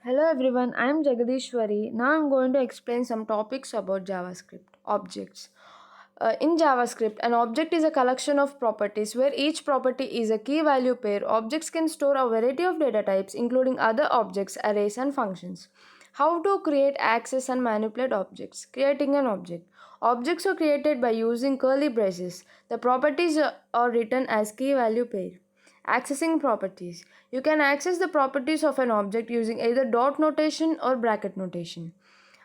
Hello everyone, I am Jagadishwari. Now I am going to explain some topics about JavaScript. Objects. In JavaScript, an object is a collection of properties where each property is a key value pair. Objects can store a variety of data types, including other objects, arrays, and functions. How to create, access, and manipulate objects? Creating an object. Objects are created by using curly braces. The properties are written as key value pair. Accessing properties. You can access the properties of an object using either dot notation or bracket notation.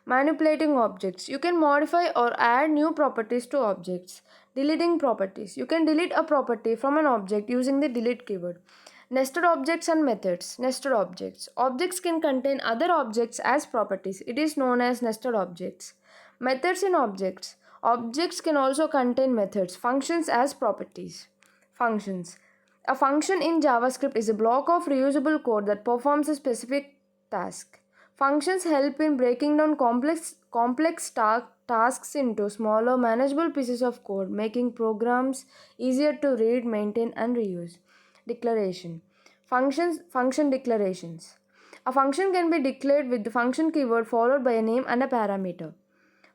Manipulating objects. You can modify or add new properties to objects. Deleting properties. You can delete a property from an object using the delete keyword. Nested objects and methods. Nested objects. Objects can contain other objects as properties. It is known as nested objects. Methods in objects. Objects can also contain methods, functions as properties. Functions. A function in JavaScript is a block of reusable code that performs a specific task. Functions help in breaking down complex tasks into smaller, manageable pieces of code, making programs easier to read, maintain, and reuse. Declaration. Function declarations. A function can be declared with the function keyword followed by a name and a parameter.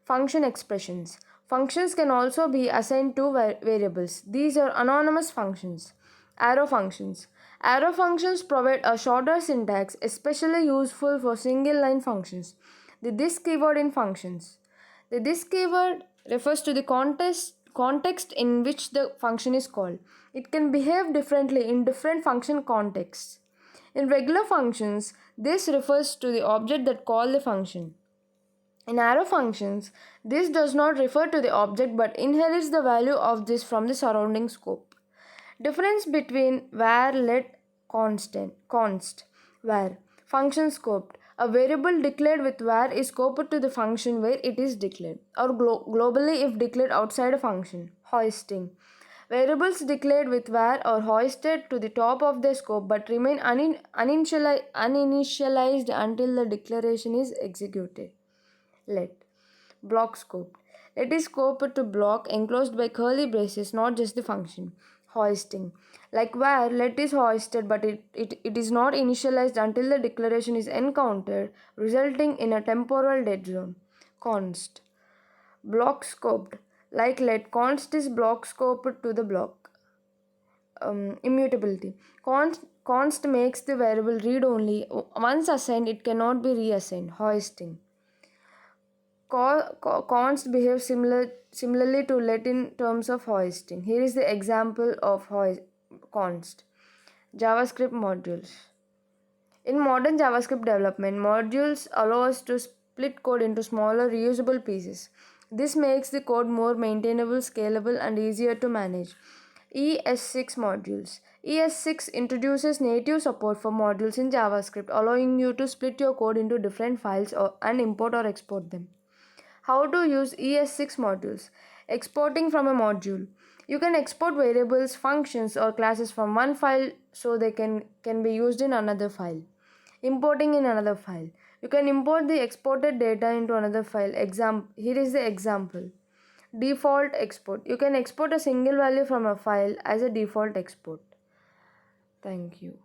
Function expressions. Functions can also be assigned to variables. These are anonymous functions. Arrow functions. Arrow functions provide a shorter syntax, especially useful for single line functions. The this keyword in functions. The this keyword refers to the context in which the function is called. It can behave differently in different function contexts. In regular functions, this refers to the object that call the function. In arrow functions, this does not refer to the object but inherits the value of this from the surrounding scope. Difference between var, let, var. Function scoped. A variable declared with var is scoped to the function where it is declared, or globally if declared outside a function. Hoisting. Variables declared with var are hoisted to the top of their scope but remain uninitialized until the declaration is executed. Let. Block scoped. Let is scoped to block enclosed by curly braces, not just the function. Hoisting. Like var, let is hoisted but it is not initialized until the declaration is encountered, resulting in a temporal dead zone. Const. Block scoped. Like let, const is block scoped to the block. Immutability. Const makes the variable read only. Once assigned, it cannot be reassigned. Hoisting. Const behaves similarly to let in terms of hoisting. Here is the example of const. JavaScript modules. In modern JavaScript development, modules allow us to split code into smaller reusable pieces. This makes the code more maintainable, scalable, and easier to manage. ES6 modules. ES6 introduces native support for modules in JavaScript, allowing you to split your code into different files and import or export them. How to use ES6 modules. Exporting from a module. You can export variables, functions, or classes from one file so they can be used in another file. Importing in another file. You can import the exported data into another file. Here is the example. Default export. You can export a single value from a file as a default export. Thank you.